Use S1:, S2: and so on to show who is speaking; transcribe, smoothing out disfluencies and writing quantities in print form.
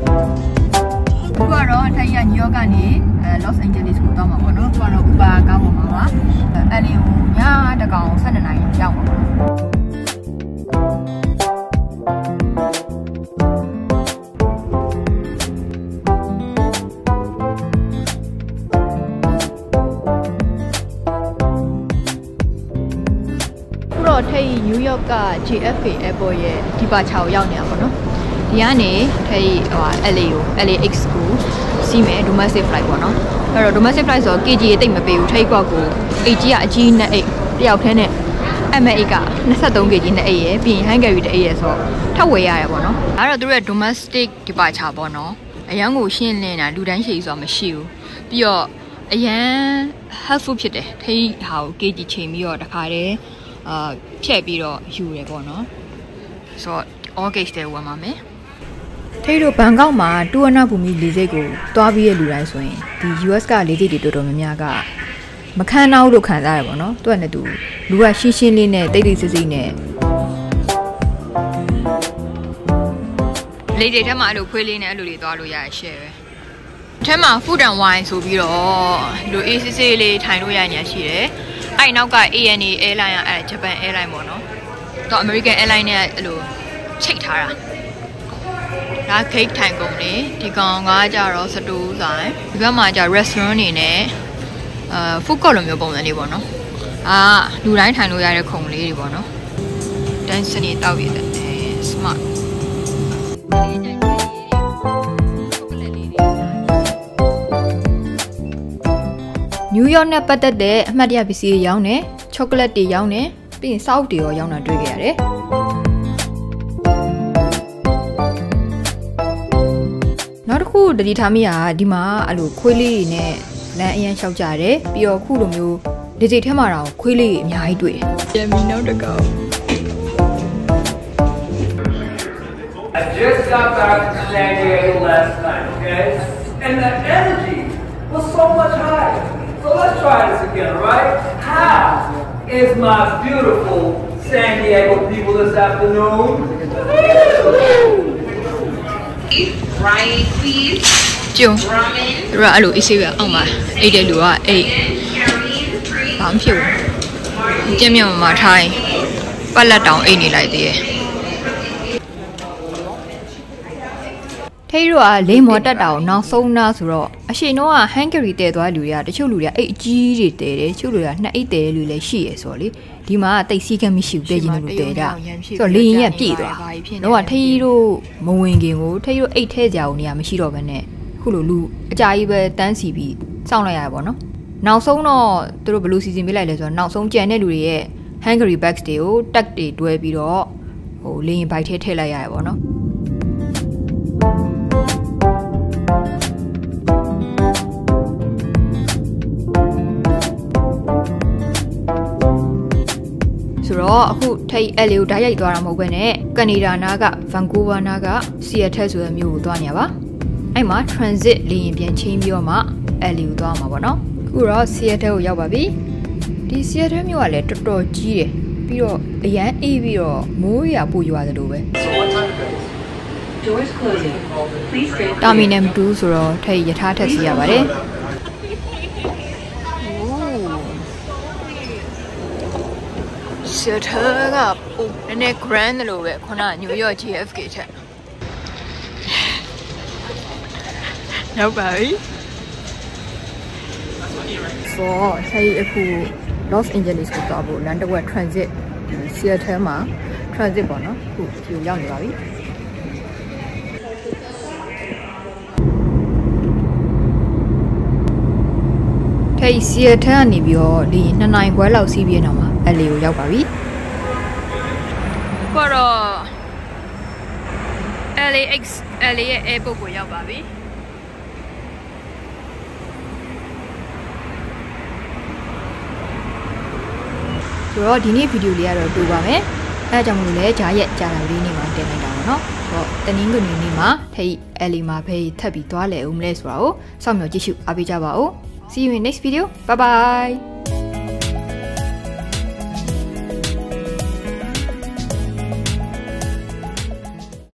S1: အခုကတော့ထိုင်းရနယူးယောက်ကနေလော့စ်အိန်ဂျလိစ်ကိုတောင်းမှာပေါ့နော်သူကတော့ဥပါကားပေါ်မှာပါအဲ့ဒီကိုညတကောင်12နာရီရောက်မှာပေါ့တော့ထိပ်နယူးယောက်က JFK Airport ရဲ့ဒီပါချာကိုရောက်နေတာပေါ့နော်ဒီကနေထိပ်LA ကို LAX ကိုစီးမယ် domestic flight ပေါ့နော်အဲ့တော့ domestic flight ဆိုတော့ KG တိတ်မပေးဘူးထိပ်ကွက်ကို AG ကအကြီးနဲ့အိတ်တယောက်ထဲနဲ့ MA က 23kg နဲ့အိတ်ရယ်ပြီးရင် Hungary တအိတ်ရယ်ဆိုတော့ထပ်ဝယ်ရတယ်ပေါ့နော်အဲ့တော့သူတို့ရဲ့ domestic ဒီပါချာပေါ့နော်အရန်ကိုရှင်းလင်းတာလူတိုင်းရှိဆိုတာမရှိဘူးပြီးတော့အရန် helpful ဖြစ်တယ်ထိပ်ဟာကို KG ချိန်ပြီးတော့တခါတည်းဖြည့်ပြီးတော့ယူရပေါ့နော်ဆိုတော့ all gauge တွေဝင်ပါမယ်ထိတို့ဘန်ကောက်မှာတူဝနာဘူမီလေဆိပ်ကိုတွားပြီးရလူတိုင်းဆိုရင်ဒီ US ကလေဆိပ်တွေတော်တော်များများကမခံနိုင်ဘူးလို့ခံစားရတယ်ပေါ့နော်သူကလည်းသူလူကရှင်းရှင်းလေးနဲ့တိတ်တိတ်ဆိတ်ဆိတ်နဲ့လေဆိပ်ထဲမှာအဲ့လိုခွေးလေးနဲ့အဲ့လိုတွေတွားလို့ရရရှယ်ပဲထဲမှာ food and wine ဆိုပြီးတော့လူအေးစစ်စစ်လေးထိုင်လို့ရညာရှိတယ်အဲ့နောက်က ANA airline အဲ့ဂျပန် airline ပေါ့နော်တော့ American airline နဲ့အဲ့လိုချိတ်ထားတာဒါ gate ထိုင်ကုန်နေဒီကောင်ကကြတော့စတူးဆိုင်ဒီဘက်မှာကြ restaurant နေနဲ့food court လိုမျိုးပုံစံလေးပေါ့နော်လူတိုင်းထိုင်လို့ရတဲ့ခုံလေးတွေပေါ့နော် dance နေတောက်ရတဲ့ smart New York နဲ့ပတ်သက်တဲ့အမှတ်တရပစ္စည်းတွေရောင်းတယ်ချောကလက်တွေရောင်းတယ်ပြီးရင်စောက်တွေရောရောင်းတာတွေ့ခဲ့ရတယ်နောက်တစ်ခုတတိထားမိတာဒီမှာအဲ့လိုခွေးလေးတွေနဲ့လမ်းအရန်လျှောက်ကြတယ်ပြီးတော့ခုလိုမျိုးဒီစိတ်ထဲမှာတော့ခွေးလေးအများကြီးတွေ့တယ်ပြန်ပြီးနောက်တစ်ကောင်
S2: I just got back to San Diego last night, okay? And the energy was so much higher. So let's try this again, right? How is my beautiful San Diego people this afternoon?
S3: Right, please.
S1: Jung.
S3: Ramen.
S1: Right, look, you see where? Oh my, 8 day, look, 8. I'm sure. Jimmy, my Thai. But let down any like this. ထိတို့ကလိမ်မော်တက်တာကိုနောက်ဆုံးနာဆိုတော့အရှင်တော့ဟန်ဂရီတဲသွားလူတွေကတချို့လူတွေကအိတ်အကြီးတွေတဲတယ်တချို့လူတွေကနှစ်အိတ်တဲလူလည်းရှိရယ်ဆိုတော့လေဒီမှာတိတ်စီးကမရှိဘူးတဲချင်းလူတဲတာဆိုတော့လေရင်ရပြည့်သွားတော့ထိတို့မဝင်ခင်ကိုထိတို့အိတ်ထဲကြအောင်နေရမရှိတော့ဘဲနဲ့ခုလိုလူအကြာကြီးပဲတန်းစီပြီးစောင့်လိုက်ရပါတော့နောက်ဆုံးတော့သူတို့ဘယ်လိုစီစဉ်ပေးလိုက်လဲဆိုတော့နောက်ဆုံးကြံတဲ့လူတွေရဲ့ Hungary bags တွေကိုတက်တွေတွဲပြီးတော့ဟိုလေရင်ဘိုက်ထဲထည့်လိုက်ရတယ်ပေါ့နော်ဆိုတော့အခုထိတ်LAကိုဓာတ်ရိုက်သွားတာမဟုတ်ဘဲနဲ့ကနေဒါနာက Vancouver နာက Seattle ဆိုတဲ့မြို့ကိုသွားနေရပါအဲ့မှာ transit လေယာဉ်ပြန်ချင်းပြီးတော့မှ LA ကိုသွားမှာပေါ့နော်အခုတော့ Seattle ကိုရောက်ပါပြီဒီ Seattle မြို့ကလည်းတော်တော်ကြီးတယ်ပြီးတော့အရန်အေးပြီးတော့မိုးရွာပို့ရွာသလိုပဲ
S3: Doors closing. Please stay.
S1: Terminal 2ဆိုတော့ထိတ်ရထားထက်စီရပါတယ်Seattle ကပိုနည်းနည်း grand လို့ပဲခုန New York JFK ထက်ရောက်ပါပြီဆိုထိတ်အခု Los Angeles ကိုသွားဖို့လမ်းတစ်ဝက် transit Seattle မှာ transit ပေါ့နော်အခုဒီရောက်နေပါပြီထိတ် Seattle ကနေပြီးတော့လေ2နိုင်ခွဲလောက်စီးပြီးတော့မှLA ကိုရောက်ပါပြီ။ကတော့ LAX LA ရဲ့ airport ကိုရောက်ပါပြီ။ဆိုတော့ဒီနေ့ဗီဒီယိုလေးကတော့တူပါမယ်။အဲဒါကြောင့်မလို့လဲဂျားရက်ကြာတာလေးနေမှာတင်လိုက်တာပါနော်။ဆိုတော့တနင်္ဂနွေနေ့မှာထိတ် LA မှာပဲထပ်ပြီးသွားလဲဦးမလဲဆိုတာကိုစောင့်မျှော်ကြည့်ရှုအားပေးကြပါဦး။ See you in next video. Bye bye.